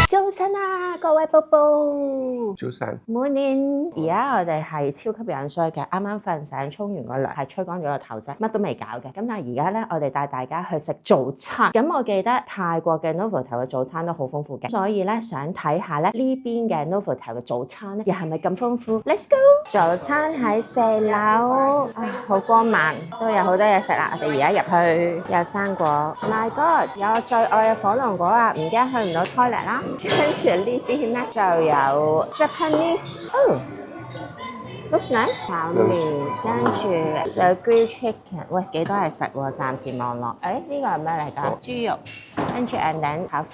早晨啊，各位寶寶。早晨。Morning。而家我哋係超級樣衰嘅，啱啱瞓醒，沖完個涼，係吹乾咗個頭啫，乜都未搞嘅。咁但係而家咧，我哋帶大家去食早餐。咁我記得泰國嘅 Novotel 嘅早餐都好豐富嘅，所以咧想睇下咧呢邊嘅 Novotel 嘅早餐咧，又係咪咁豐富 ？Let's go。早餐喺4樓，好光猛，都有好多嘢食啦。我哋而家入去有生果 ，My God， 有我最愛嘅火龍果啊！唔驚去唔到 toilet 啦。跟住呢邊咧就有 Japanese， looks nice 炒麵，跟住有 grilled chicken， 喂幾多嘢食喎？暫時望落，呢個係咩嚟㗎？豬肉，跟住 and then 炒飯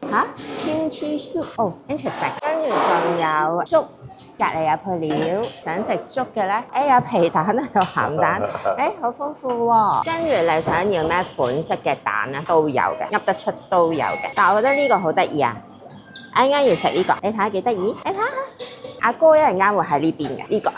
嚇 kimchi soup， interesting， 跟住仲有粥。隔離有配料，想食粥嘅咧，有皮蛋啊，有鹹蛋，好豐富喎。跟住你想要咩款式嘅蛋咧，都有嘅，噏得出都有嘅。但係我覺得呢個好得意啊！啱啱要食呢個，你睇下幾得意？你睇下，阿哥一陣間會喺呢邊嘅呢個。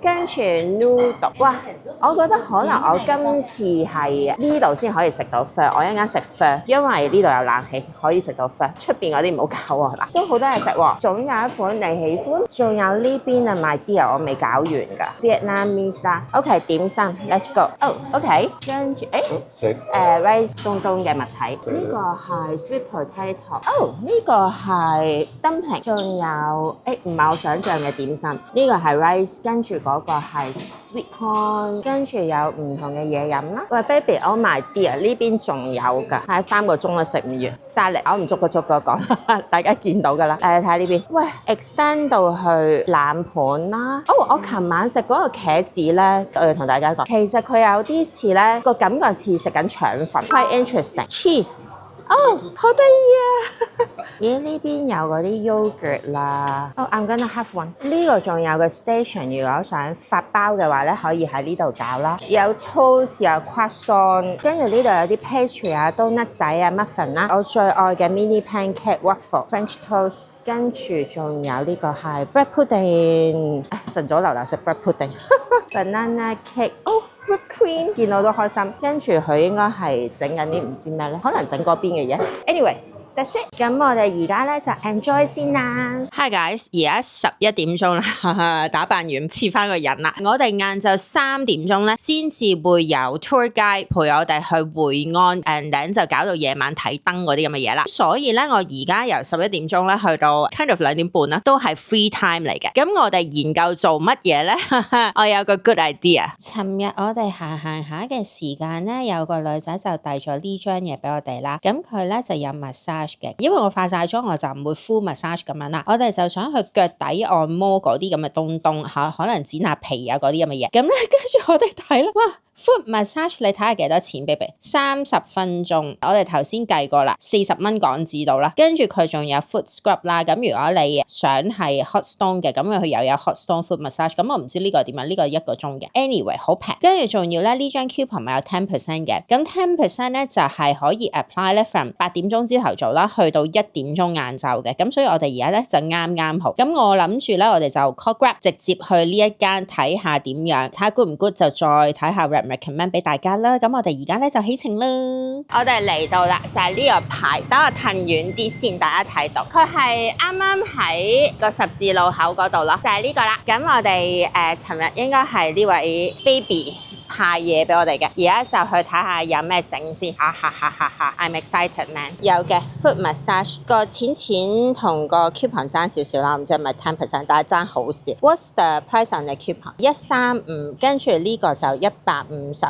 跟住 noodle， 哇！我覺得可能我今次係呢度先可以食到 pho， 我一陣間食 pho， 因為呢度有冷氣，可以食到 pho。出邊嗰啲唔好搞我啦，都好多嘢食喎。總有一款你喜歡，仲有呢邊啊 my dear， 我未搞完㗎 Vietnamese 啦。OK， 點心 ，let's go。OK， 跟住食rice 東東嘅物體，呢個係 sweet potato，呢個係 dumpling， 仲有唔係我想象嘅點心，呢個係 rice， 跟住嗰個係 sweet corn， 跟住有唔同嘅嘢飲啦。喂 baby，oh my dear， 呢邊仲有㗎，係3個鐘都食唔完。salad， 我唔逐個講，大家見到㗎啦。睇下呢邊，喂 extend 到去冷盤啦。我琴晚食嗰個茄子咧，我要同大家講，其實佢有啲似咧個感覺似食緊腸粉 ，quite interesting。cheese。好得意啊！咦，呢邊有嗰啲 yogurt 啦。I'm gonna have one。呢個仲有個 station， 如果想發包嘅話咧，可以喺呢度搞啦。有 toast， 有 croissant， 跟住呢度有啲 pastry 啊、donut 仔啊、muffin 啦。我最愛嘅 mini pancake、waffle、French toast， 跟住仲有呢個係 bread pudding。晨早流流食 bread pudding。banana cake。whipped cream 見到都開心，跟住佢應該係整緊啲唔知咩咧，可能整嗰邊嘅嘢。Anyway，that's it。咁我哋而家咧就 enjoy 先啦。Hi guys， 而家11點鐘啦，打扮完似翻個人啦。我哋晏晝3點鐘咧先至會有 tour guide 陪我哋去會安 ，and then 就搞到夜晚睇燈嗰啲咁嘅嘢啦。所以咧，我而家由11點鐘咧去到 kind of 2點半啦，都係 free time 嚟嘅。咁我哋研究做乜嘢咧？我有個 good idea。尋日我哋行下嘅時間咧，有個女仔就遞咗呢張嘢俾我哋啦。咁佢咧就有 massage 嘅，因為我化晒妝，我就唔會 full massage 咁樣啦。我哋就想去腳底按摩嗰啲咁嘅東嚇，可能剪下皮啊嗰啲咁嘅嘢。咁咧跟住我哋睇啦，哇！ foot massage 你睇下幾多錢 ，baby？ 30分鐘，我哋頭先計過啦，40蚊港紙到啦。跟住佢仲有 foot scrub 啦。咁如果你想係 hot stone 嘅，咁佢又有 hot stone foot massage。咁我唔知呢個點啊？呢個1個鐘嘅。Anyway， 好平。跟住仲要咧呢張 coupon 咪有 10% 嘅。咁 10% 咧就係可以 apply 咧 from 8點鐘朝頭早啦，去到1點鐘晏晝嘅。咁所以我哋而家咧就啱好。咁我諗住咧，我哋就 call grab 直接去呢一間睇下點樣，睇下 good 唔 good 就再睇下 recommend 俾大家啦。咁我哋而家咧就起程啦。我哋嚟到啦，就係呢個牌。等我褪遠啲先，大家睇到佢係啱啱喺個十字路口嗰度咯，就係呢個啦。咁我哋尋日應該係呢位 baby 派嘢俾我哋嘅，而家就去睇下有咩整先。I'm excited man。有嘅 foot massage 個錢同個 coupon 爭少少啦，唔知係咪 10%， 但係爭好少。What's the price on the coupon？ 135，跟住呢個就150，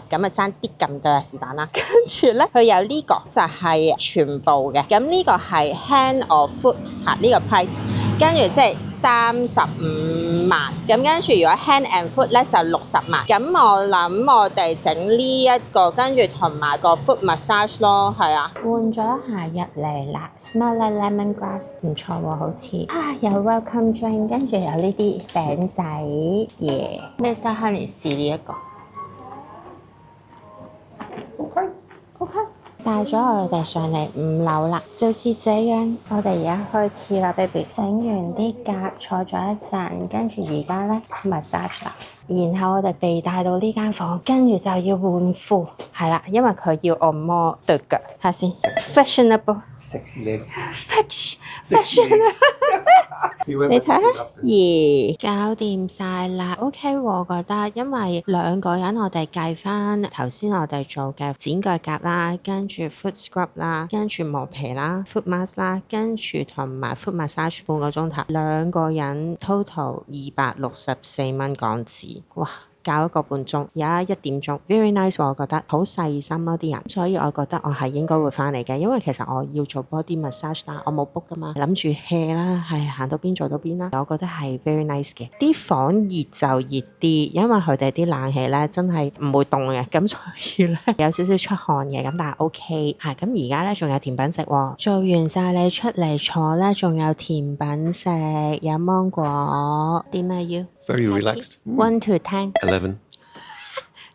咁啊爭啲咁多是但啦。跟住咧佢有呢個就係全部嘅，咁呢個係 hand or foot 呢個 price， 跟住即係35萬，咁跟住如果 hand and foot 咧就60萬。咁我諗我哋整呢一個，跟住同埋個 foot massage 咯，係啊。換咗鞋入嚟啦 ，smell like lemongrass， 唔錯喎，好似有 welcome drink， 跟住有呢啲餅仔嘢。Mr. Honey 試呢一個。OK。帶咗我哋上嚟5樓啦，就是這樣。我哋而家開始啦 ，baby。整完啲甲，坐咗一陣，跟住而家咧 massage 啦。然後我哋被帶到呢間房，跟住就要換褲，係啦，因為佢要按摩對腳。睇下先 ，fashionable。Sexy leg。Fashion。你睇下，搞掂晒啦 ，OK 喎，我覺得，因為2個人我哋計翻頭先我哋做嘅剪腳甲啦，跟住 foot scrub 啦，跟住磨皮啦 ，foot mask 啦，跟住同埋 foot massage 半個鐘頭，2個人 total 264蚊港紙，哇！搞1個半鐘，而家1點鐘 ，very nice 我覺得好細心咯啲人，所以我覺得我係應該會翻嚟嘅，因為其實我要做 body massage 但我冇 book 噶嘛，諗住 hea 啦，係行到邊做到邊啦，我覺得係 very nice 嘅。啲房熱就熱啲，因為佢哋啲冷氣咧真係唔會凍嘅，咁所以咧有少少出汗嘅，咁但係 OK 係咁而家咧仲有甜品食喎，做完晒你出嚟坐咧，仲有甜品食，有芒果，點啊要 ？Very relaxed. 1 to 10。11.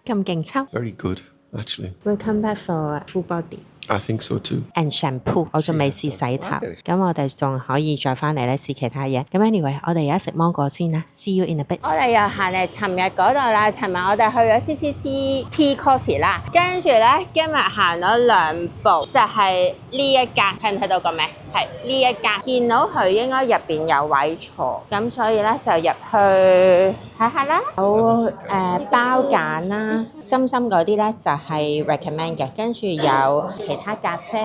咁勁抽 Very good, actually. We'll come back for full body I think so too. and shampoo。我仲未試洗頭，咁我哋仲可以再翻嚟咧試其他嘢。咁 anyway， 我哋而家食芒果先啦。See you in a bit。我哋又行嚟尋日嗰度啦。尋日我哋去咗 CCCP Coffee 啦，跟住咧今日行咗2步，就係呢一間，睇唔睇到個名？係呢一間，見到佢應該入邊有位坐，咁所以咧就入去睇下啦。有包揀啦，深深嗰啲咧就係 recommend 嘅，跟住有其他咖啡，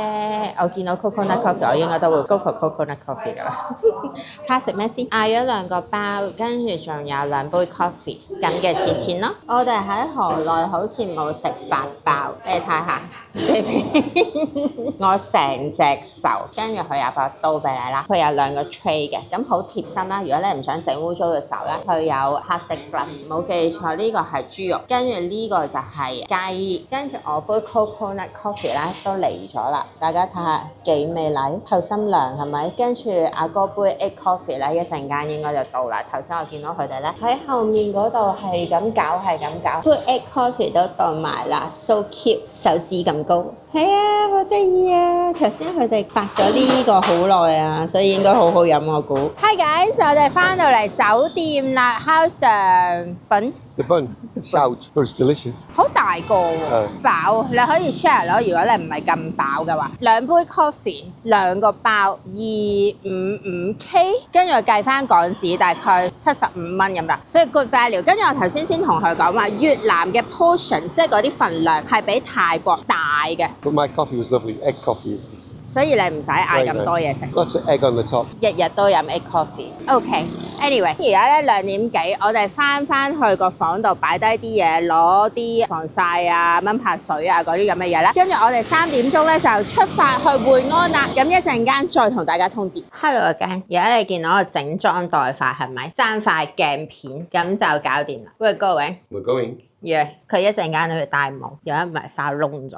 我見到 coconut coffee， 我應該都會 go for coconut coffee 噶啦。睇下食咩先？嗌咗2個包，跟住仲有2杯 coffee， 咁嘅錢咯。我哋喺河內好似冇食法包，你睇下。我成隻手，跟住佢有把刀俾你啦，佢有2個 tray 嘅，咁好貼身啦。如果你唔想整污糟嘅時候咧，佢有 plastic glove。冇記錯呢個係豬肉，跟住呢個就係雞，跟住我杯 coconut coffee 咧都嚟咗啦，大家睇下幾美麗，透心涼係咪？跟住阿哥杯 egg coffee 咧一陣間應該就到啦。頭先我見到佢哋咧喺後面嗰度係咁搞，杯 egg coffee 都到埋啦 ，so cute， 手指咁高，係啊，好得意啊！頭先佢哋發咗呢個好耐啊，所以應該好好飲我估。Hi guys， 我哋翻到嚟酒店啦 ，How's the bun？ The bun, shout, it's delicious. 好大個喎，飽，你可以 share 咯。如果你唔係咁飽嘅話，2杯 coffee， 2個包，255K， 跟住我計翻港紙大概75蚊咁樣，所以 good value。跟住我頭先同佢講話，越南嘅 portion 即係嗰啲份量係比泰國大嘅。But my coffee was lovely, egg coffee. 所以你唔使嗌咁多嘢食。Lots of egg on the top. 日日都飲 egg coffee。OK，anyway， 而家咧2點幾，我哋翻去個房度擺低啲嘢，攞啲防曬啊、蚊拍水啊嗰啲咁嘅嘢啦。跟住我哋3點鐘咧就出發去會安啦。咁一陣間再同大家通電。Hello again， 而家你見到我整裝待發係咪？爭塊鏡片咁就搞掂啦。We're going。佢一陣間都要戴帽，如果唔係沙窿咗。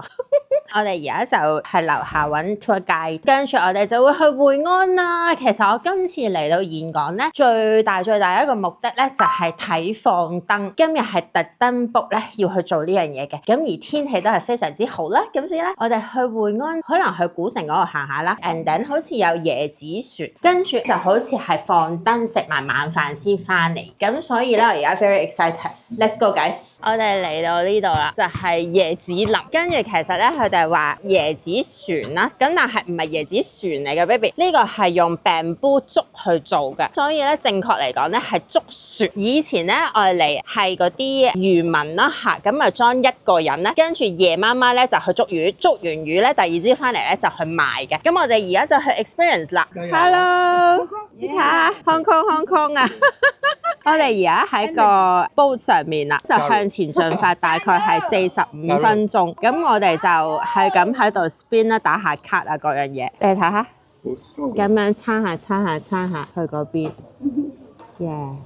我哋而家就係樓下揾 tour guide， 跟住我哋就會去會安啦。其實我今次嚟到峴港咧，最大一個目的咧就係睇放燈。今日係特登 book 咧要去做呢樣嘢嘅，咁而天氣都係非常之好啦。咁所以咧，我哋去會安，可能去古城嗰度行下啦。And then 好似有椰子船，跟住就好似係放燈食埋晚飯先翻嚟。咁所以咧，我而家 very excited。Let's go guys！ 我哋嚟到呢度啦，就係椰子林。跟住其實咧，佢哋話椰子船啦，咁但係唔係椰子船嚟嘅 ，baby。呢個係用 bamboo 竹去做嘅，所以咧正確嚟講咧係竹船。以前咧愛嚟係嗰啲漁民啦嚇，咁啊裝1個人咧，跟住夜媽媽咧就去捉魚，捉完魚咧第2朝翻嚟咧就去賣嘅。咁我哋而家就去 experience 啦。Hello， 你睇下 Hong Kong 啊！我哋而家喺個 boat 上面啦，就向前進發，大概係45分鐘。咁我哋就係咁喺度 spin 啦，打下卡啊，各樣嘢。你睇下，咁樣撐下去嗰邊。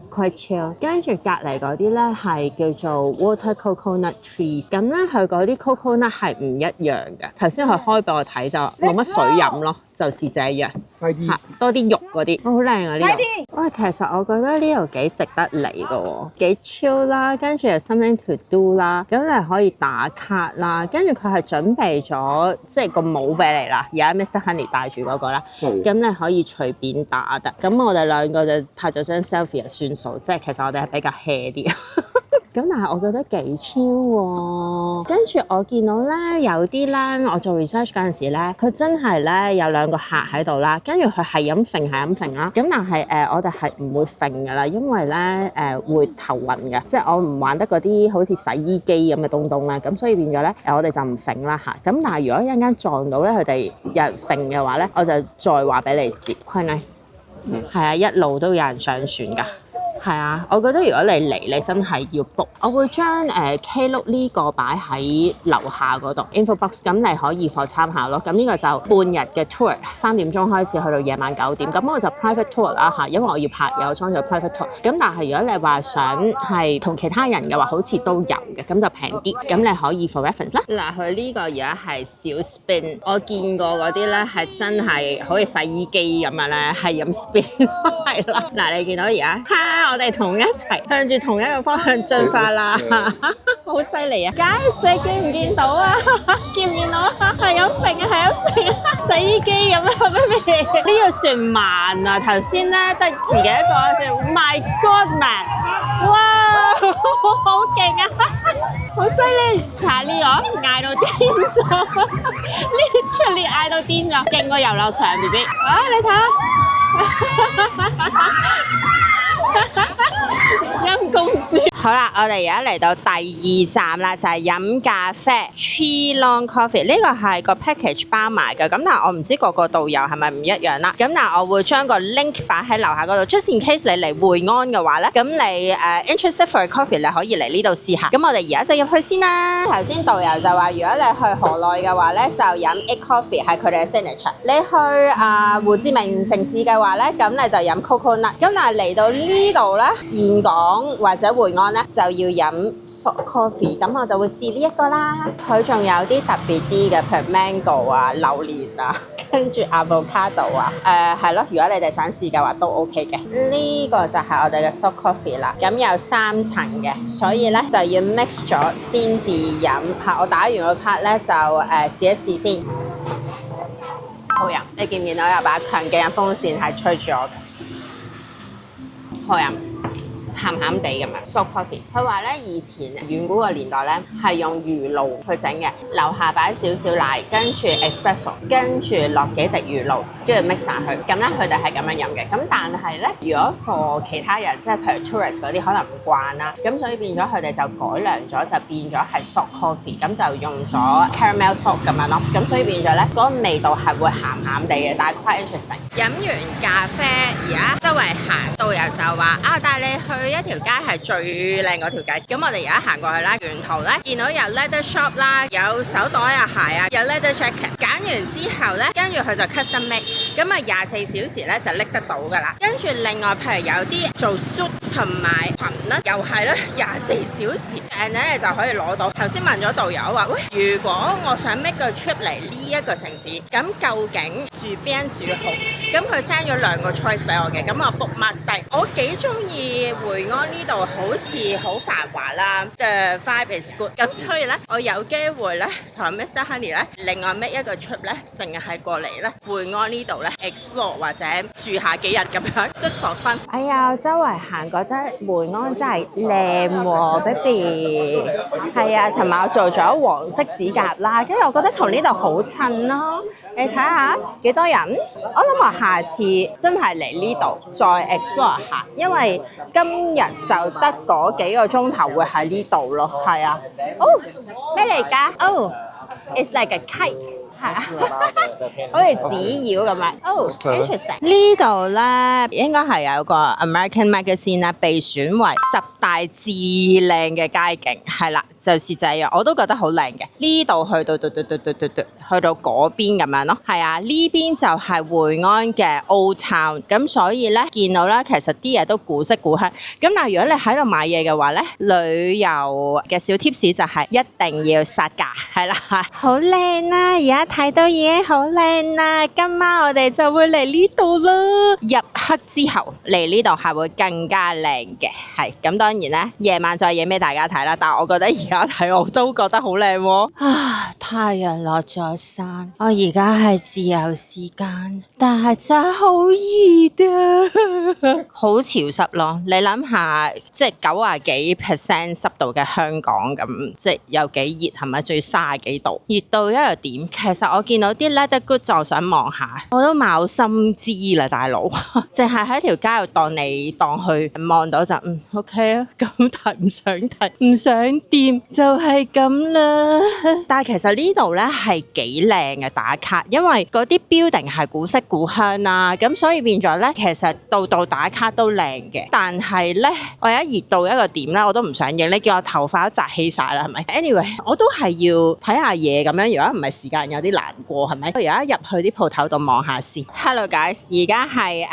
quite chill。跟住隔離嗰啲咧係叫做 water coconut trees。咁咧佢嗰啲 coconut 係唔一樣嘅。頭先佢開俾我睇就冇乜水飲咯，就是這樣。快啲嚇，多啲肉嗰啲，好靚啊呢度。喂，其實我覺得呢度幾值得嚟嘅喎，幾 chill 啦，跟住又 something to do 啦，咁你可以打卡啦，跟住佢係準備咗即係個帽俾你啦，而家 Mr. Honey 戴住嗰個啦，咁你可以隨便打得。咁我哋兩個就拍咗張 selfie 就算數，即係其實我哋係比較 hea 啲。咁但係我覺得幾超喎，跟住我見到咧有啲咧，我做 research 嗰陣時咧，佢真係咧有兩個客喺度啦，跟住佢係咁揈啦，咁但係我哋係唔會揈噶啦，因為咧會頭暈嘅，即係我唔玩得嗰啲好似洗衣機咁嘅東東啦，咁所以變咗咧我哋就唔揈啦嚇。咁但係如果一陣間撞到咧佢哋有人揈嘅話咧，我就再話俾你知。Quite nice，係啊，一路都有人上船㗎。係啊，我覺得如果你嚟，你真係要 book。我會將Klook 呢個擺喺樓下嗰度 info box， 咁你可以放參考咯。咁呢個就半日嘅 tour， 3點鐘開始去到夜晚9點。咁我就 private tour 啦嚇，因為我要拍有裝咗 private tour。咁但係如果你話想係同其他人嘅話，好似都有嘅，咁就平啲。咁你可以 for reference 啦。嗱，佢呢個而家係小 spin， 我見過嗰啲咧係真係好似洗衣機咁樣咧，係咁 spin 係啦。嗱，你見到而家我哋同一齊向住同一個方向進發啦，好犀利啊！Guys，你見唔見到啊？見唔見到啊？係咁揈啊，係咁揈啊，洗衣機咁樣咩？呢個算慢啊！頭先咧得自己一個就 My God man， 哇，好勁啊！好犀利！睇下呢個嗌到癲咗，呢出你嗌到癲咗，勁過遊樂場 BB。啊，你睇下。陰公豬。好啦，我哋而家嚟到第2站啦，就係飲咖啡 Tree Long Coffee。呢個係個 package 包埋嘅，咁但係我唔知個個導遊係咪唔一樣啦。咁但係我會將個 link 擺喺樓下嗰度 ，just in case 你嚟會安嘅話咧，咁你interested for a coffee 你可以嚟呢度試下。咁我哋而家就入去先啦。頭先導遊就話，如果你去河內嘅話咧，就飲 egg coffee 係佢哋嘅 signature。你去胡志明城市嘅話咧，咁你就飲 coconut。咁但係嚟到呢度咧，現港或者會安咧就要飲 soft coffee， 咁我就會試呢一個啦。佢仲有啲特別啲嘅，譬如 mango 啊、榴蓮啊，跟住 avocado 啊，係咯。如果你哋想試嘅話都 OK 嘅。呢個就係我哋嘅 soft coffee 啦。咁有3層嘅，所以咧就要 mix 咗先至飲。嚇，我打完個卡咧就試一試先。好飲，你見唔見到有把強勁嘅風扇係吹住我？好飲。鹹鹹地咁樣 soft coffee。佢話咧以前遠古個年代咧係用魚露去整嘅，樓下擺少少奶，跟住 espresso， 跟住落幾滴魚露，跟住 mix 埋佢。咁咧佢哋係咁樣飲嘅。咁但係咧，如果 for 其他人，即係譬如 tourist 嗰啲可能唔慣啦，咁所以變咗佢哋就改良咗，就變咗係 soft coffee， 咁就用咗 caramel salt 咁樣咯。咁所以變咗咧嗰個味道係會鹹鹹地嘅，但係 quite interesting。飲完咖啡，而家周圍行，導遊就話帶你去一條街係最靚嗰條街，咁我哋而家行過去啦，沿途咧見到有 leather shop 啦，有手袋啊、鞋啊，有 leather jacket。揀完之後咧，跟住佢就 custom make， 咁啊24小時咧就拎得到噶啦。跟住另外譬如有啲做 suit 同埋裙咧，又係咧24小時，and 咧你就可以攞到。頭先問咗導遊話，喂，如果我想 make 個 trip 嚟呢一個城市，咁究竟住邊處好？咁佢 send 咗2個 choice 俾我嘅，咁我 book mark 低。我幾中意會安呢度，好似好繁華啦，the vibe is good。咁所以咧，我有機會咧同 Mr. Honey 咧，另外 make 一個 trip 咧，淨係過嚟咧會安呢度咧 explore 或者住下幾日咁樣 just for fun。哎呀，周圍行覺得會安真係靚喎 ，baby。係啊，同埋我做咗黃色指甲啦，跟住我覺得同呢度好襯咯。你睇下幾多人？我諗我下次真係嚟呢度再 explore 下，因為今日就得嗰幾個鐘頭會喺呢度咯。係啊，哦，咩嚟㗎？哦，it's like a kite。係啊，好似紙鷂咁樣。Oh, interesting。呢度咧應該係有個 American Magazine 咧被選為10大至靚嘅街景，係啦，就是這樣，我都覺得好靚嘅。呢度去到去到嗰邊咁樣咯，係啊，呢邊就係會安嘅 Old Town， 咁所以咧見到咧其實啲嘢都古色古香。咁但係如果你喺度買嘢嘅話咧，旅遊嘅小 tips 就係一定要殺價，係啦，好靚啦！而家睇到已經好靚啦，今晚我哋就會嚟呢度啦。入黑之後嚟呢度係會更加靚嘅，係咁當然咧，夜晚再影俾大家睇啦。但係我覺得而家睇我都覺得好靚喎。啊，太陽落咗山，我而家係自由時間，但係真係好熱啊，好潮濕咯。你諗下，即係90幾% 濕度嘅香港咁，即係有幾熱係咪？仲要30幾度，熱到一個點。其實我見到啲 leather goods 就想望下，我都冇心知啦，大佬。淨係喺條街度蕩嚟蕩去，望到就OK 啊，咁睇唔想睇，唔想掂就係咁啦。但係其實呢度咧係幾靚嘅打卡，因為嗰啲 building 係古色古香啦，咁所以變咗咧，其實度度打卡都靚嘅。但係咧，我而家熱到一個點咧，我都唔想影。你叫我頭髮都紮起晒啦，係咪 ？Anyway， 我都係要睇下嘢咁樣。如果唔係時間有啲難過，係咪？我而家入去啲鋪頭度望下先。Hello guys， 而家係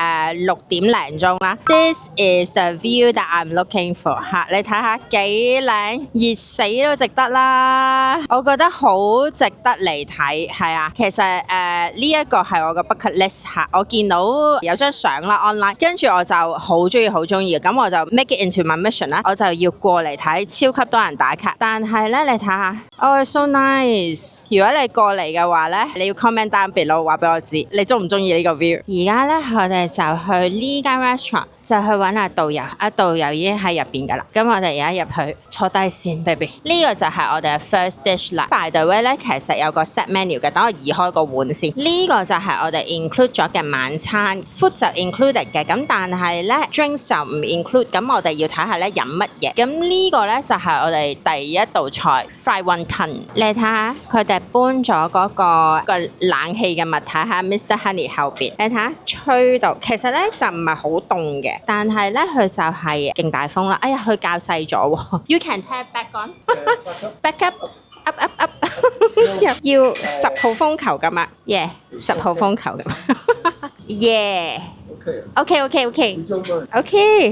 6點零鐘啦。This is the view that I'm looking for 嚇，你睇下幾靚，熱死都值得啦。我覺得好值得嚟睇，係啊。其實呢一個係我個 bucket list 嚇，我見到有張相啦 online， 跟住我就好中意好中意，咁我就 make it into my mission 啦，我就要過嚟睇，超級多人打卡。但係咧，你睇下，oh so nice！ 如果你過嚟嘅話咧，你要 comment down below 話俾我知，你中唔中意呢個 view？ 而家咧，我哋就去呢間 restaurant。就去揾阿導遊，阿導遊已經喺入邊噶啦。咁我哋而家入去坐低先 ，baby。呢個就係我哋嘅 first dish 啦。By the way 咧，其實有個 set menu 嘅，等我移開個碗先。呢個就係我哋 include 咗嘅晚餐 ，food 就 included 嘅。咁但係咧 drinks 就唔 include。咁我哋要睇下咧飲乜嘢。咁呢個咧就係我哋第一道菜 fried wonton。你睇下佢哋搬咗嗰個冷氣嘅物體喺 Mr Honey 後邊。你睇下吹到，其實咧就唔係好凍嘅。但係咧，佢就係勁大風啦！哎呀，佢較細咗喎。You can tap back on, back up。要10號風球咁啊 ，yeah，10號風球咁，yeah。OK，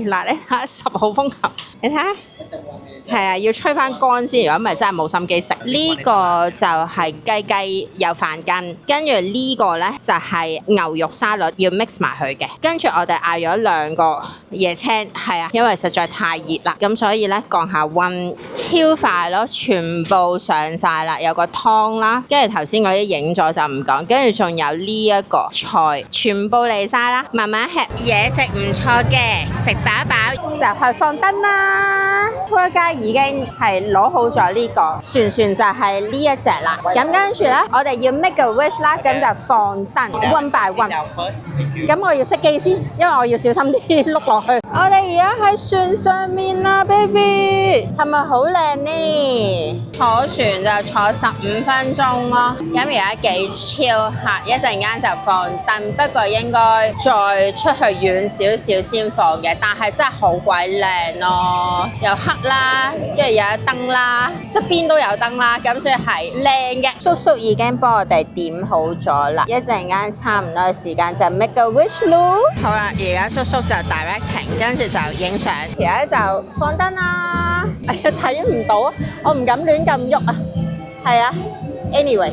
嗱，你睇下10號風球，你睇下，係啊，要吹翻乾先，如果唔係真係冇心機食。呢個就係雞有飯筋，跟住呢個咧就係牛肉沙律，要 mix 埋佢嘅。跟住我哋嗌咗2個椰青，係啊，因為實在太熱啦，咁所以咧降下溫，超快咯，全部上晒啦，有個湯啦，跟住頭先嗰啲影咗就唔講，跟住仲有呢一個菜，全部嚟晒啦，慢慢吃。嘢食唔錯嘅，食飽飽就去放燈啦。Tour guide 已經係攞好咗呢個船就係呢一隻啦。咁跟住咧，我哋要 make a wish 啦，咁就放燈 one by one。咁我要熄機先，因為我要小心啲碌落去。我哋而家喺船上面啦 ，baby， 係咪好靚呢？坐船就坐15分鐘咯。咁而家幾 chill 嚇，一陣間就放燈，不過應該再出去遠少少先放嘅，但係真係好鬼靚咯，又黑啦，跟住又有燈啦，側邊都有燈啦，咁所以係靚嘅。叔叔已經幫我哋點好咗啦，一陣間差唔多時間就 make a wish 咯。好啦，而家叔叔就 directing， 跟住就影相，而家就放燈啦。哎呀，睇唔到，我唔敢亂咁喐啊。係啊 ，anyway。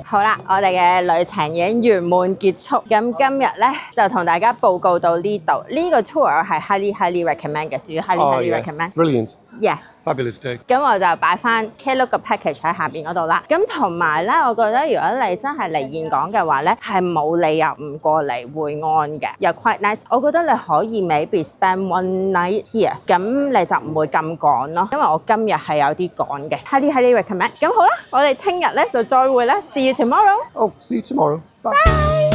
好啦，我哋嘅旅程已經圓滿結束。咁今日咧就同大家報告到呢度。呢個 tour 係 highly recommend 嘅，主要 highly recommend。Brilliant. Yeah. Fabulous day. 咁我就擺翻 Klook 嘅 package 喺下邊嗰度啦。咁同埋咧，我覺得如果你真係嚟峴港嘅話咧，係冇理由唔過嚟會安嘅，又 quite nice。我覺得你可以 maybe spend one night here， 咁你就唔會咁趕咯。因為我今日係有啲趕嘅 highly recommend。咁好啦，我哋聽日咧就再會啦。See you tomorrow. Oh, see you tomorrow. Bye. Bye.